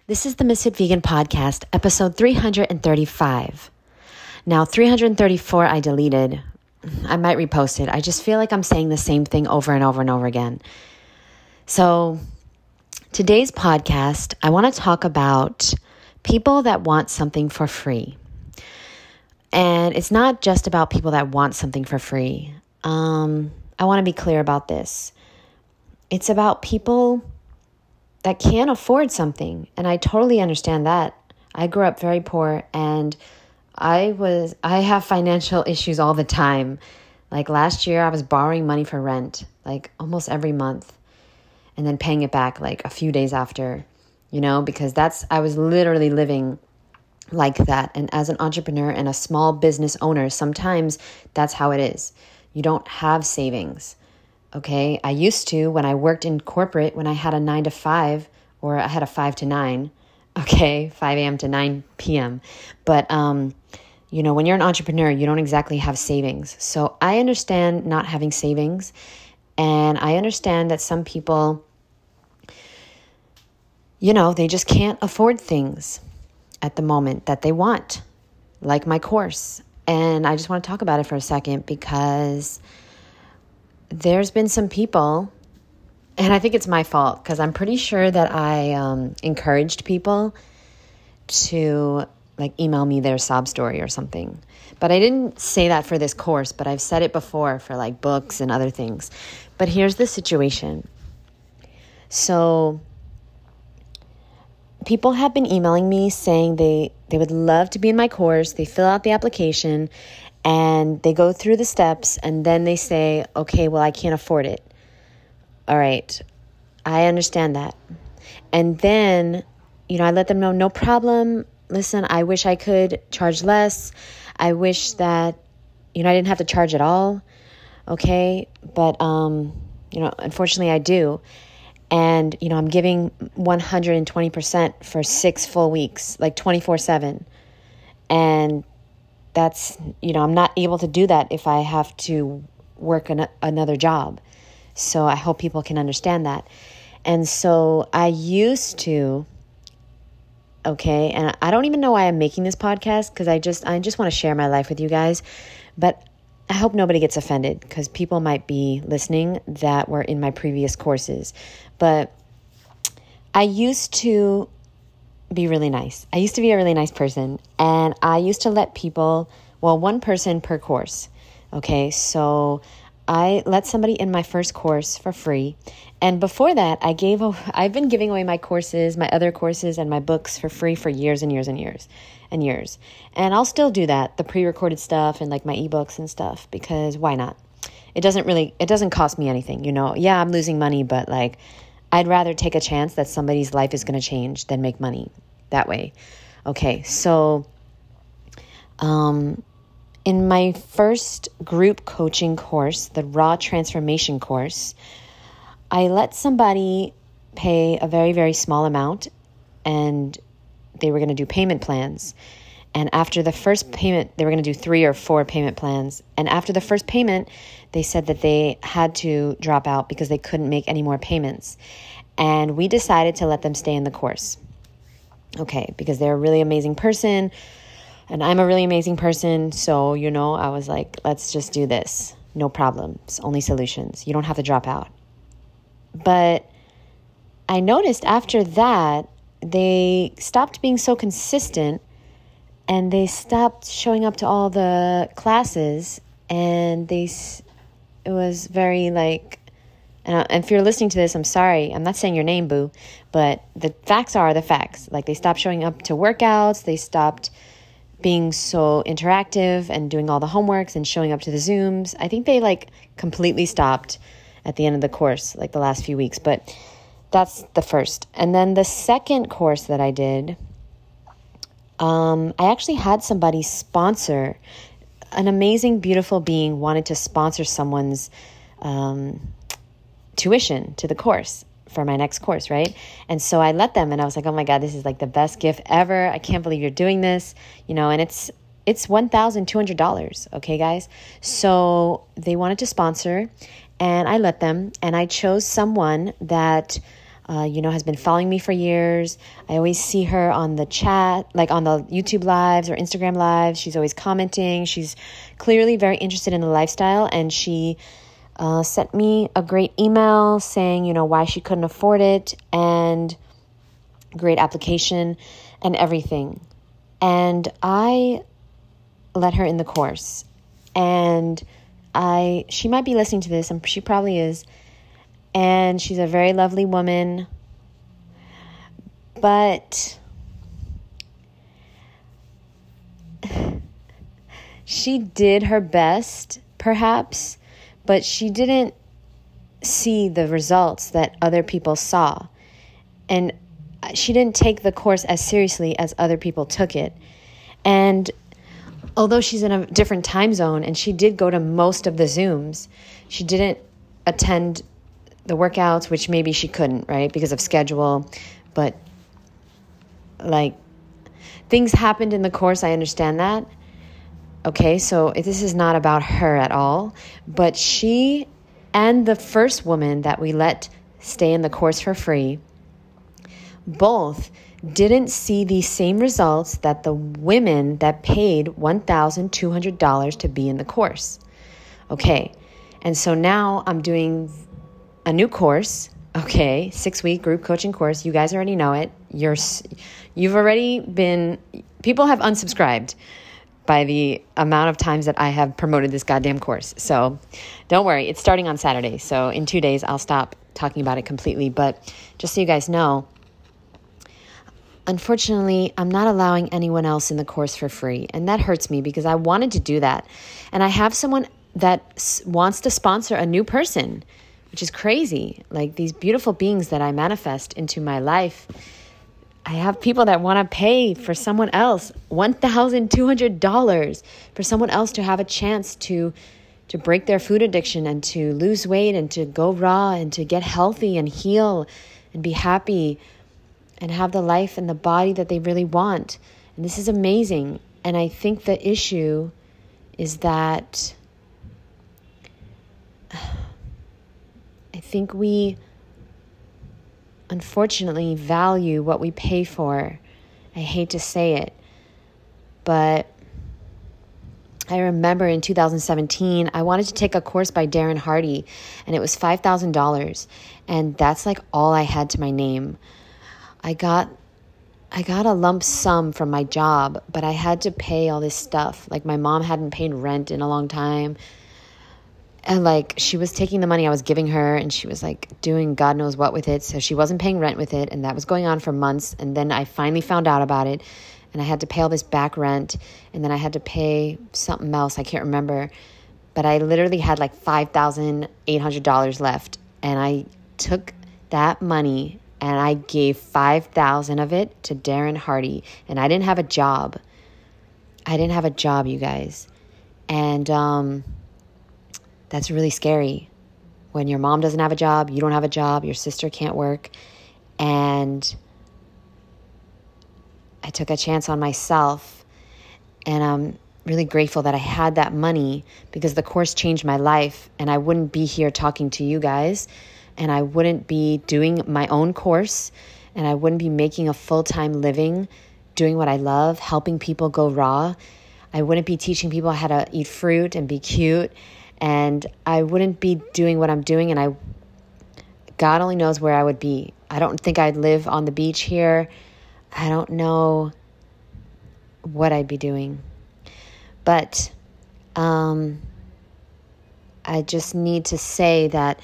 This is the Ms.FitVegan podcast, episode 335. Now, 334 I deleted. I might repost it. I just feel like I'm saying the same thing over and over and over again. So, today's podcast, I want to talk about people that want something for free. And it's not just about people that want something for free. I want to be clear about this. It's about people that can't afford something. And I totally understand that. I grew up very poor and I have financial issues all the time. Like last year, I was borrowing money for rent, like almost every month, and then paying it back like a few days after, because I was literally living like that. And as an entrepreneur and a small business owner, sometimes that's how it is. You don't have savings. Okay, I used to when I worked in corporate, when I had a 9 to 5, or I had a 5 to 9, 5 a.m. to 9 p.m. But, when you're an entrepreneur, you don't exactly have savings. So I understand not having savings. And I understand that some people, they just can't afford things at the moment that they want, like my course. And I just want to talk about it for a second because there's been some people, and I think it's my fault because I'm pretty sure that I encouraged people to email me their sob story or something. But I didn't say that for this course, but I've said it before for books and other things. But here's the situation. So people have been emailing me saying they would love to be in my course. They fill out the application and they go through the steps and then they say, okay, well, I can't afford it. All right. I understand that. And then, I let them know, no problem. Listen, I wish I could charge less. I wish that, I didn't have to charge at all. Okay. But, unfortunately I do. And, I'm giving 120% for 6 full weeks, 24/7. And that's, I'm not able to do that if I have to work another job. So I hope people can understand that. And so I used to, and I don't even know why I'm making this podcast because I just want to share my life with you guys. But I hope nobody gets offended because people might be listening that were in my previous courses. But I used to be really nice. I used to be a really nice person. And I used to let people, one person per course. Okay, so I let somebody in my first course for free. And before that, I've been giving away my courses, my other courses, and my books for free for years and years and years and years. And I'll still do that, the pre-recorded stuff and my ebooks and stuff, because why not? It doesn't cost me anything, Yeah, I'm losing money, but I'd rather take a chance that somebody's life is going to change than make money that way. Okay, so in my first group coaching course, the Raw Transformation course, I let somebody pay a very, very small amount and they were going to do payment plans. And after the first payment, they were going to do 3 or 4 payment plans. And after the first payment, they said that they had to drop out because they couldn't make any more payments. And we decided to let them stay in the course. Okay, because they're a really amazing person and I'm a really amazing person. So, I was like, let's just do this. No problems, only solutions. You don't have to drop out. But I noticed after that, they stopped being so consistent and they stopped showing up to all the classes. And it was very and if you're listening to this, I'm sorry. I'm not saying your name, boo. But the facts are the facts. They stopped showing up to workouts. They stopped being so interactive and doing all the homeworks and showing up to the Zooms. I think they completely stopped at the end of the course, the last few weeks. But that's the first. And then the second course that I did, I actually had somebody sponsor. An amazing, beautiful being wanted to sponsor someone's tuition to the course for my next course, right? And so I let them, and I was like, oh my God, this is the best gift ever. I can't believe you're doing this, and it's $1,200. Okay, guys. So they wanted to sponsor and I let them, and I chose someone that has been following me for years. I always see her on the chat, like on the YouTube lives or Instagram lives. She's always commenting. She's clearly very interested in the lifestyle, and she sent me a great email saying, why she couldn't afford it, and great application and everything. And I let her in the course, and she might be listening to this, and she probably is. And she's a very lovely woman, but she did her best, perhaps, but she didn't see the results that other people saw. And she didn't take the course as seriously as other people took it. And although she's in a different time zone, and she did go to most of the Zooms, she didn't attend the workouts, which maybe she couldn't, right? Because of schedule. But things happened in the course. I understand that. Okay, so this is not about her at all. But she and the first woman that we let stay in the course for free both didn't see the same results that the women that paid $1,200 to be in the course. Okay, and so now I'm doing a new course, 6-week group coaching course. You guys already know it. You've already been, people have unsubscribed by the amount of times that I have promoted this goddamn course. So don't worry, it's starting on Saturday. So in 2 days, I'll stop talking about it completely. But just so you guys know, unfortunately, I'm not allowing anyone else in the course for free. And that hurts me because I wanted to do that. And I have someone that wants to sponsor a new person, which is crazy. Like these beautiful beings that I manifest into my life, I have people that want to pay for someone else $1,200 for someone else to have a chance to break their food addiction and to lose weight and to go raw and to get healthy and heal and be happy and have the life and the body that they really want. And this is amazing. And I think the issue is that I think we unfortunately value what we pay for. I hate to say it, but I remember in 2017, I wanted to take a course by Darren Hardy, and it was $5,000, and that's like all I had to my name. I got a lump sum from my job, but I had to pay all this stuff. Like my mom hadn't paid rent in a long time. And she was taking the money I was giving her, and she was doing God knows what with it. So she wasn't paying rent with it. And that was going on for months. And then I finally found out about it, and I had to pay all this back rent. And then I had to pay something else. I can't remember, but I literally had $5,800 left. And I took that money and I gave $5,000 of it to Darren Hardy. And I didn't have a job. You guys. And, that's really scary. When your mom doesn't have a job, you don't have a job, your sister can't work. And I took a chance on myself. And I'm really grateful that I had that money because the course changed my life. And I wouldn't be here talking to you guys. And I wouldn't be doing my own course. And I wouldn't be making a full-time living, doing what I love, helping people go raw. I wouldn't be teaching people how to eat fruit and be cute. And I wouldn't be doing what I'm doing, and God only knows where I would be. I don't think I'd live on the beach here. I don't know what I'd be doing. But I just need to say that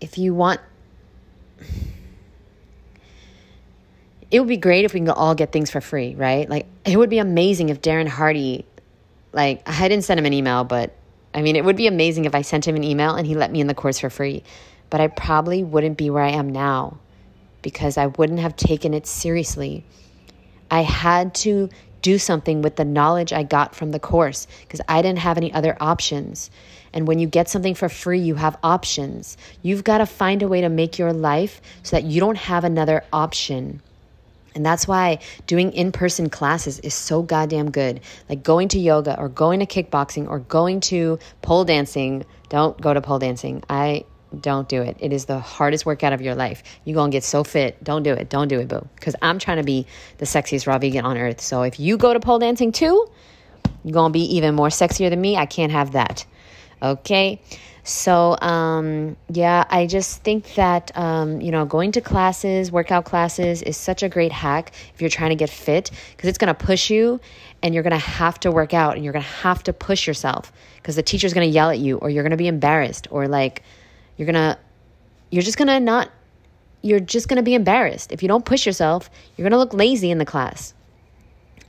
if you want, it would be great if we can all get things for free, right? It would be amazing if Darren Hardy, I didn't send him an email, but it would be amazing if I sent him an email and he let me in the course for free. But I probably wouldn't be where I am now because I wouldn't have taken it seriously. I had to do something with the knowledge I got from the course because I didn't have any other options. And when you get something for free, you have options. You've got to find a way to make your life so that you don't have another option. And that's why doing in-person classes is so goddamn good. Going to yoga or going to kickboxing or going to pole dancing. Don't go to pole dancing. I Don't do it. It is the hardest workout of your life. You're going to get so fit. Don't do it. Don't do it, boo. Because I'm trying to be the sexiest raw vegan on earth. So if you go to pole dancing too, you're going to be even more sexier than me. I can't have that. Okay? So, yeah, I just think that, going to classes, workout classes is such a great hack if you're trying to get fit, because it's going to push you and you're going to have to work out and you're going to have to push yourself because the teacher's going to yell at you, or you're going to be embarrassed, or like you're just going to be embarrassed. If you don't push yourself, you're going to look lazy in the class.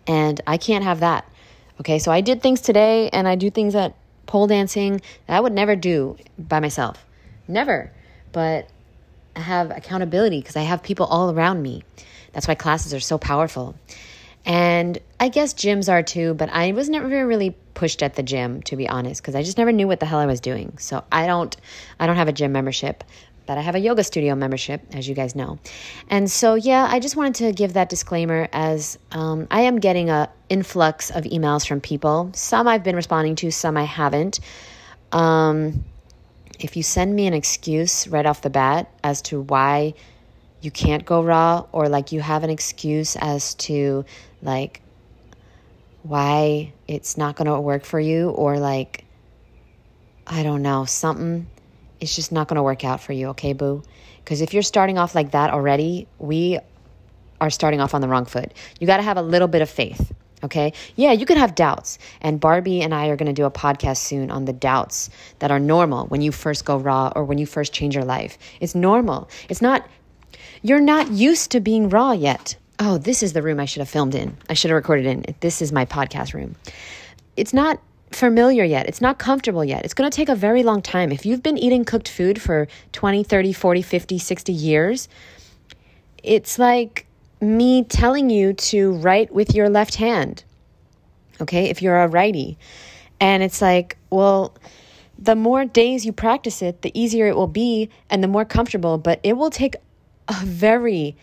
And I can't have that. Okay. So I did things today, and I do things at pole dancing that I would never do by myself. Never. But I have accountability because I have people all around me. That's why classes are so powerful. And I guess gyms are too, but I was never really pushed at the gym, to be honest, because I just never knew what the hell I was doing. So I don't have a gym membership, but I have a yoga studio membership, as you guys know. And so, yeah, I just wanted to give that disclaimer, as I am getting a influx of emails from people. Some I've been responding to, some I haven't. If you send me an excuse right off the bat as to why you can't go raw, or like you have an excuse as to like why it's not going to work for you, or like, I don't know, something, it's just not going to work out for you. Okay, boo? Because if you're starting off like that already, we are starting off on the wrong foot. You got to have a little bit of faith. Okay. Yeah, you could have doubts. And Barbie and I are going to do a podcast soon on the doubts that are normal when you first go raw, or when you first change your life. It's normal. You're not used to being raw yet. Oh, this is the room I should have filmed in. I should have recorded in. This is my podcast room. It's not familiar yet. It's not comfortable yet. It's going to take a very long time. If you've been eating cooked food for 20, 30, 40, 50, 60 years, it's like me telling you to write with your left hand. Okay, if you're a righty. And it's like, well, the more days you practice it, the easier it will be and the more comfortable, but it will take a very,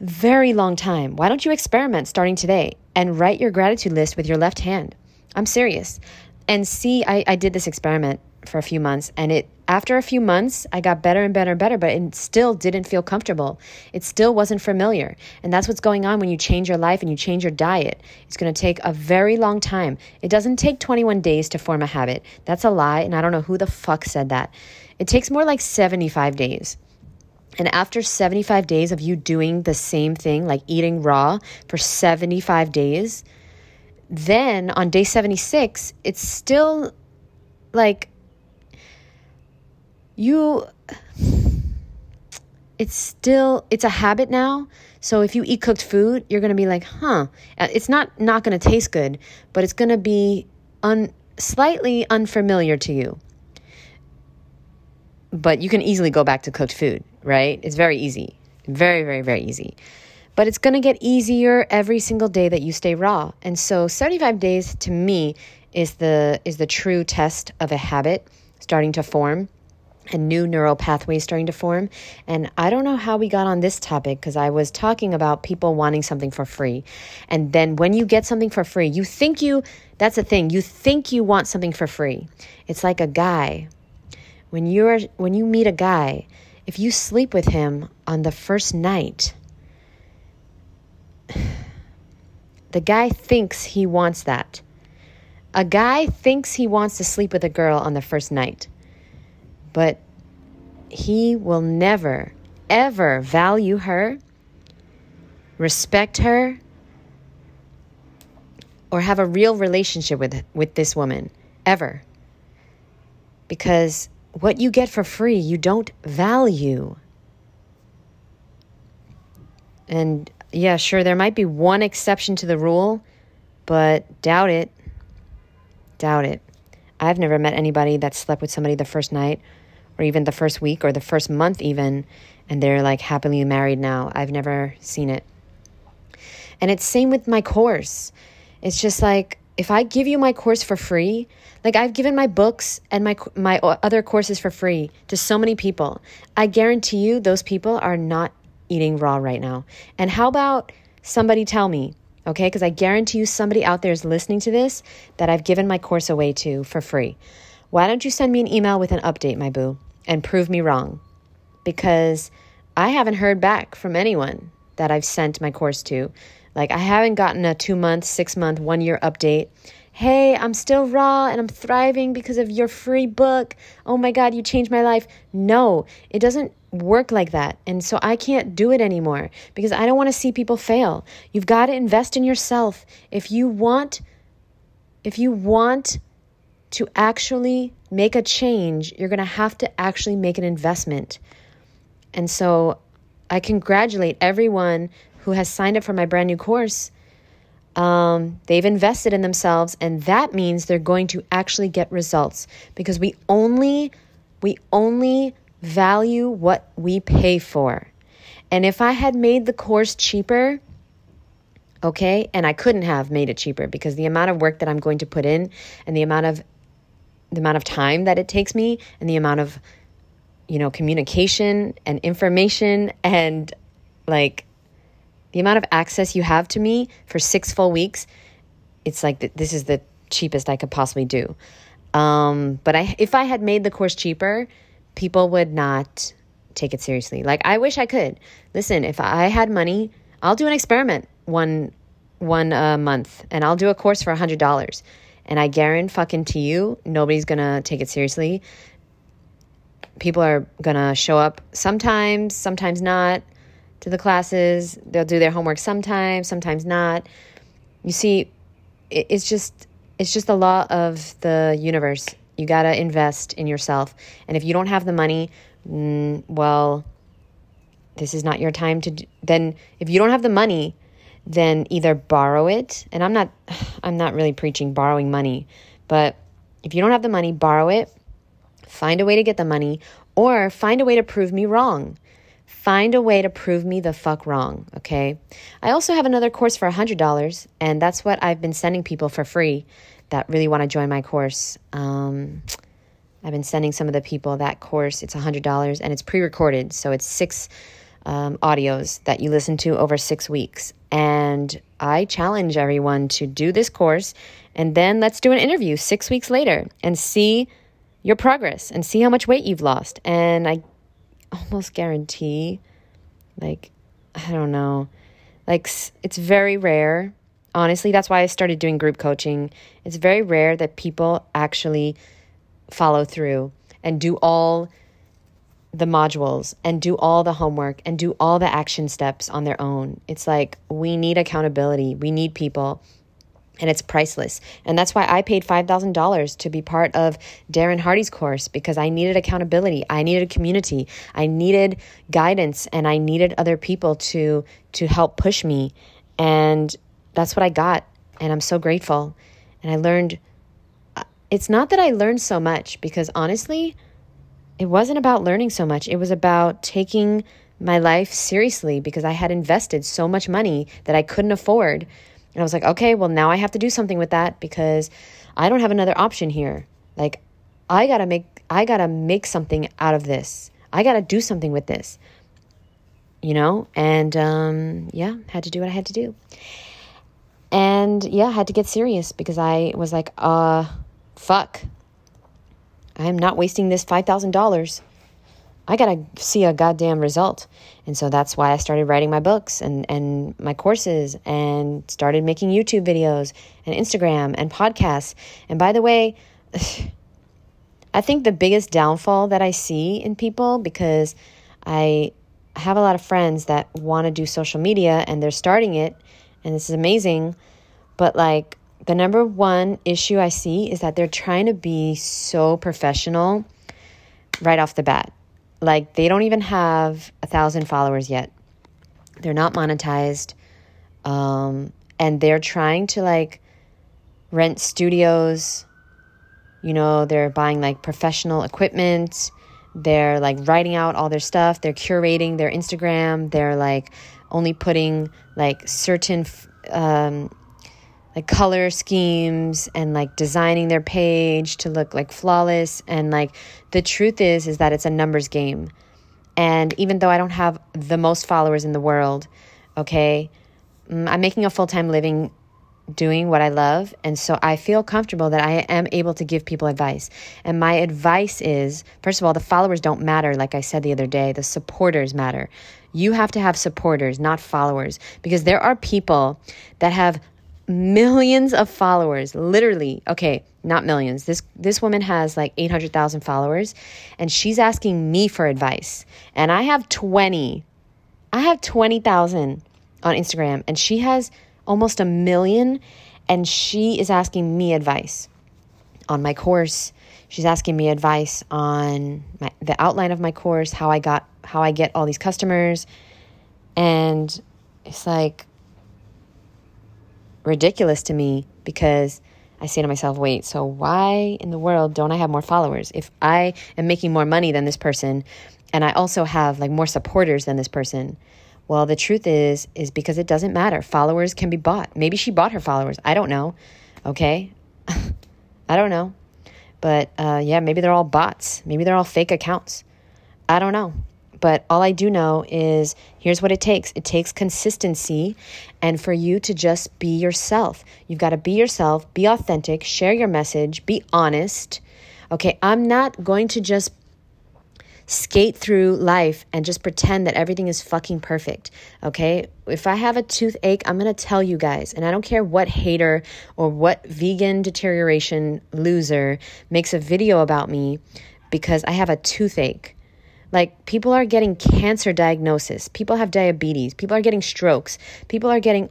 very long time. Why don't you experiment starting today and write your gratitude list with your left hand? I'm serious. And see, I did this experiment for a few months, and after a few months, I got better and better and better, but it still didn't feel comfortable. It still wasn't familiar. And that's what's going on when you change your life and you change your diet. It's going to take a very long time. It doesn't take 21 days to form a habit. That's a lie, and I don't know who the fuck said that. It takes more like 75 days. And after 75 days of you doing the same thing, like eating raw for 75 days, then on day 76, it's still like it's a habit now. So if you eat cooked food, you're going to be like, it's not going to taste good, but it's going to be slightly unfamiliar to you. But you can easily go back to cooked food, right? It's very easy. Very, very, very easy. But it's going to get easier every single day that you stay raw. And so 75 days to me is the true test of a habit starting to form and new neural pathways starting to form. And I don't know how we got on this topic, because I was talking about people wanting something for free. And then when you get something for free, that's the thing, you think you want something for free. It's like a guy. When you meet a guy, if you sleep with him on the first night, the guy thinks he wants that. A guy thinks he wants to sleep with a girl on the first night, but he will never, ever value her, respect her, or have a real relationship with this woman, ever. Because what you get for free, you don't value. And yeah, sure, there might be one exception to the rule, but doubt it. Doubt it. I've never met anybody that slept with somebody the first night, or even the first week, or the first month even, and they're like happily married now. I've never seen it. And it's same with my course. It's just like, if I give you my course for free, like I've given my books and my other courses for free to so many people, I guarantee you those people are not eating raw right now. And how about somebody tell me, okay? Because I guarantee you somebody out there is listening to this that I've given my course away to for free. Why don't you send me an email with an update, my boo? and prove me wrong, because I haven't heard back from anyone that I've sent my course to. Like, I haven't gotten a 2-month, 6-month, 1-year update. Hey, I'm still raw and I'm thriving because of your free book. Oh my God, you changed my life. No, it doesn't work like that. And so I can't do it anymore because I don't want to see people fail. You've got to invest in yourself. If you want to actually make a change, you're going to have to actually make an investment. And so I congratulate everyone who has signed up for my brand new course. They've invested in themselves, and that means they're going to actually get results, because we only value what we pay for. And if I had made the course cheaper, okay, and I couldn't have made it cheaper because the amount of work that I'm going to put in and the amount of time that it takes me and the amount of, communication and information and like the amount of access you have to me for 6 full weeks, it's like this is the cheapest I could possibly do. But if I had made the course cheaper, people would not take it seriously. Like, I wish I could. Listen, if I had money, I'll do an experiment one month, and I'll do a course for $100. And I guarantee you, nobody's going to take it seriously. People are going to show up sometimes not to the classes. They'll do their homework sometimes not. You see, it's just the law of the universe. You got to invest in yourself. And if you don't have the money, well, this is not your time to then if you don't have the money, then either borrow it. And I'm not really preaching borrowing money, but if you don't have the money, borrow it. Find a way to get the money, or find a way to prove me wrong. Find a way to prove me the fuck wrong, okay? I also have another course for $100, and that's what I've been sending people for free that really want to join my course. I've been sending some of the people that course. It's $100, and it's pre-recorded, so it's 6 audios that you listen to over 6 weeks. And I challenge everyone to do this course, and then let's do an interview 6 weeks later and see your progress and see how much weight you've lost. And I almost guarantee, I don't know, it's very rare. Honestly, that's why I started doing group coaching. It's very rare that people actually follow through and do all the modules and do all the homework and do all the action steps on their own. It's like, we need accountability. We need people. And it's priceless. And that's why I paid $5,000 to be part of Darren Hardy's course, because I needed accountability. I needed a community. I needed guidance, and I needed other people to help push me. And that's what I got. And I'm so grateful. And I learned, it's not that I learned so much, because honestly, it wasn't about learning so much. It was about taking my life seriously, because I had invested so much money that I couldn't afford. And I was like, okay, well, now I have to do something with that, because I don't have another option here. Like, I gotta make something out of this. I gotta do something with this, And had to do what I had to do. And I had to get serious, because I was like, fuck, I am not wasting this $5,000. I got to see a goddamn result. And so that's why I started writing my books and my courses, and started making YouTube videos and Instagram and podcasts. And by the way, I think the biggest downfall that I see in people, because I have a lot of friends that want to do social media and they're starting it, and this is amazing. But the number one issue I see is that they're trying to be so professional right off the bat. They don't even have 1,000 followers yet. They're not monetized. And they're trying to rent studios. They're buying professional equipment. They're writing out all their stuff. They're curating their Instagram. They're only putting certain color schemes and designing their page to look flawless. And the truth is that it's a numbers game. And even though I don't have the most followers in the world, okay, I'm making a full-time living doing what I love. And so I feel comfortable that I am able to give people advice. And my advice is, first of all, the followers don't matter. Like I said the other day, the supporters matter. You have to have supporters, not followers, because there are people that have millions of followers, literally. Okay, not millions. This woman has like 800,000 followers, and she's asking me for advice. And I have 20,000 on Instagram, and she has almost 1 million, and she is asking me advice on my course. She's asking me advice on the outline of my course, how I get all these customers. And it's like ridiculous to me, because I say to myself, wait, so why in the world don't I have more followers? If I am making more money than this person, and I also have like more supporters than this person. Well, the truth is because it doesn't matter. Followers can be bought. Maybe she bought her followers. I don't know. Okay. I don't know. But yeah, maybe they're all bots. Maybe they're all fake accounts. I don't know. But all I do know is here's what it takes. It takes consistency, and for you to just be yourself. You've got to be yourself, be authentic, share your message, be honest. Okay, I'm not going to just skate through life and just pretend that everything is fucking perfect. Okay, if I have a toothache, I'm going to tell you guys, and I don't care what hater or what vegan deterioration loser makes a video about me because I have a toothache. Like, people are getting cancer diagnosis. People have diabetes. People are getting strokes. People are getting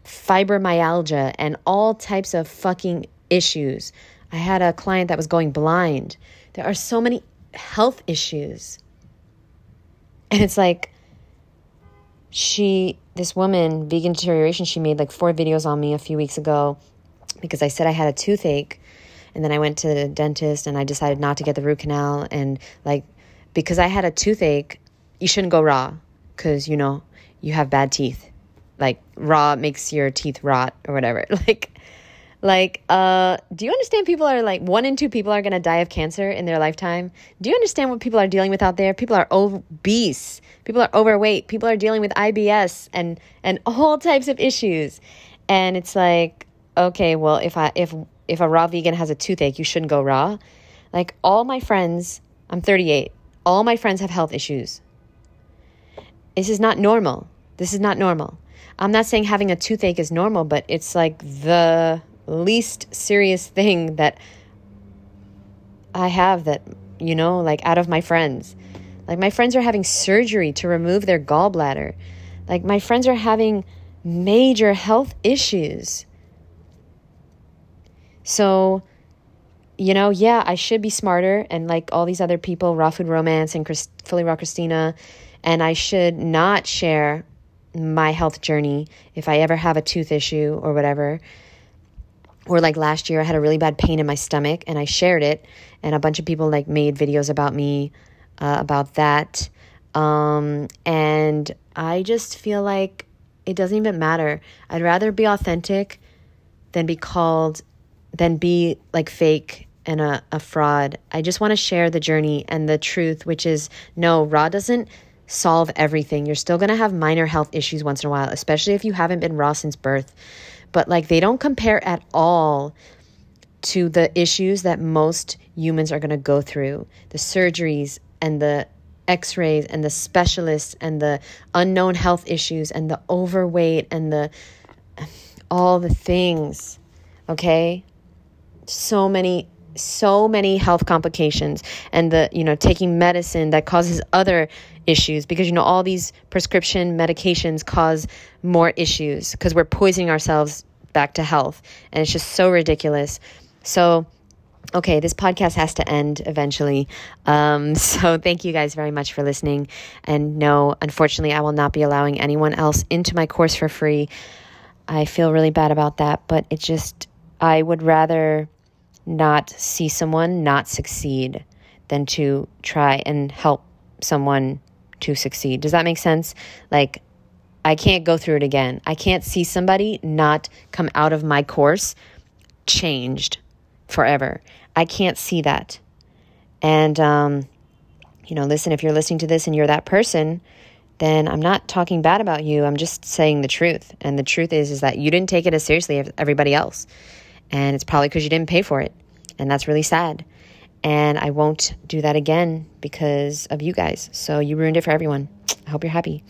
fibromyalgia and all types of fucking issues. I had a client that was going blind. There are so many health issues. And it's like, this woman, vegan deterioration, she made like 4 videos on me a few weeks ago because I said I had a toothache. And then I went to the dentist and I decided not to get the root canal. And like, because I had a toothache, you shouldn't go raw because, you have bad teeth. Like, raw makes your teeth rot or whatever. Do you understand people are like 1 in 2 people are going to die of cancer in their lifetime? Do you understand what people are dealing with out there? People are obese. People are overweight. People are dealing with IBS and all types of issues. And it's like, okay, well, if a raw vegan has a toothache, you shouldn't go raw. Like, all my friends, I'm 38. All my friends have health issues. This is not normal. This is not normal. I'm not saying having a toothache is normal, but it's like the least serious thing that I have that, like out of my friends. Like, my friends are having surgery to remove their gallbladder. Like, my friends are having major health issues. So, yeah, I should be smarter, and like all these other people, Raw Food Romance and Fully Raw Christina, and I should not share my health journey if I ever have a tooth issue or whatever. Or like last year, I had a really bad pain in my stomach, and I shared it, and a bunch of people like made videos about me, about that. And I just feel like it doesn't even matter. I'd rather be authentic than be like fake and a fraud. I just want to share the journey and the truth, which is, no, raw doesn't solve everything. You're still going to have minor health issues once in a while, especially if you haven't been raw since birth. But like, they don't compare at all to the issues that most humans are going to go through. The surgeries and the x-rays and the specialists and the unknown health issues and the overweight and all the things. Okay? So many health complications, and taking medicine that causes other issues, because all these prescription medications cause more issues because we're poisoning ourselves back to health, and it's just so ridiculous. So okay, this podcast has to end eventually. So thank you guys very much for listening. And no, unfortunately, I will not be allowing anyone else into my course for free. I feel really bad about that, but I would rather not see someone not succeed than to try and help someone to succeed. Does that make sense? Like, I can't go through it again. I can't see somebody not come out of my course changed forever. I can't see that. And, listen, if you're listening to this and you're that person, then I'm not talking bad about you. I'm just saying the truth. And the truth is that you didn't take it as seriously as everybody else. And it's probably because you didn't pay for it. And that's really sad. And I won't do that again because of you guys. So you ruined it for everyone. I hope you're happy.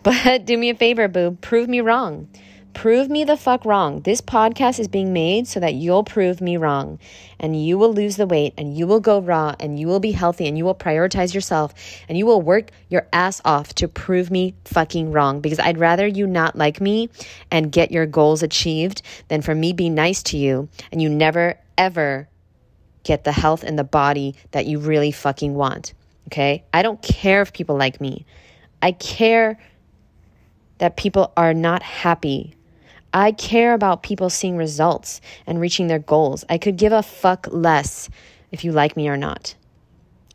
But do me a favor, boo. Prove me wrong. Prove me the fuck wrong. This podcast is being made so that you'll prove me wrong. And you will lose the weight. And you will go raw. And you will be healthy. And you will prioritize yourself. And you will work your ass off to prove me fucking wrong. Because I'd rather you not like me and get your goals achieved than for me be nice to you. And you never, ever get the health and the body that you really fucking want. Okay? I don't care if people like me. I care that people are not happy. I care about people seeing results and reaching their goals. I could give a fuck less if you like me or not.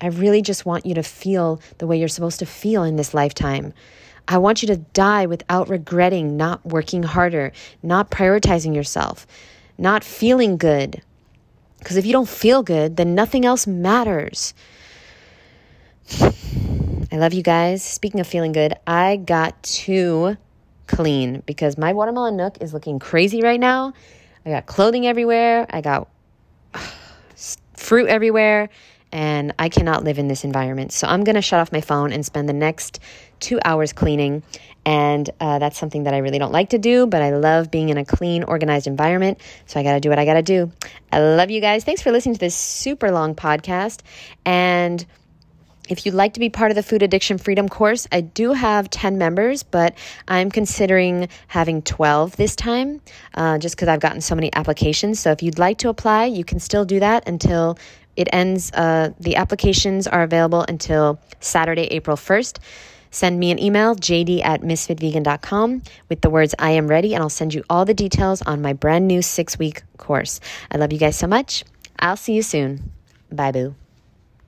I really just want you to feel the way you're supposed to feel in this lifetime. I want you to die without regretting not working harder, not prioritizing yourself, not feeling good. Because if you don't feel good, then nothing else matters. I love you guys. Speaking of feeling good, I got to clean because my watermelon nook is looking crazy right now. I got clothing everywhere. I got fruit everywhere. And I cannot live in this environment. So I'm going to shut off my phone and spend the next 2 hours cleaning. And that's something that I really don't like to do, but I love being in a clean, organized environment. So I got to do what I got to do. I love you guys. Thanks for listening to this super long podcast. And if you'd like to be part of the Food Addiction Freedom course, I do have 10 members, but I'm considering having 12 this time, just because I've gotten so many applications. So if you'd like to apply, you can still do that until it ends. The applications are available until Saturday, April 1st. Send me an email, jd@Ms.FitVegan.com, with the words I am ready, and I'll send you all the details on my brand new 6-week course. I love you guys so much. I'll see you soon. Bye, boo.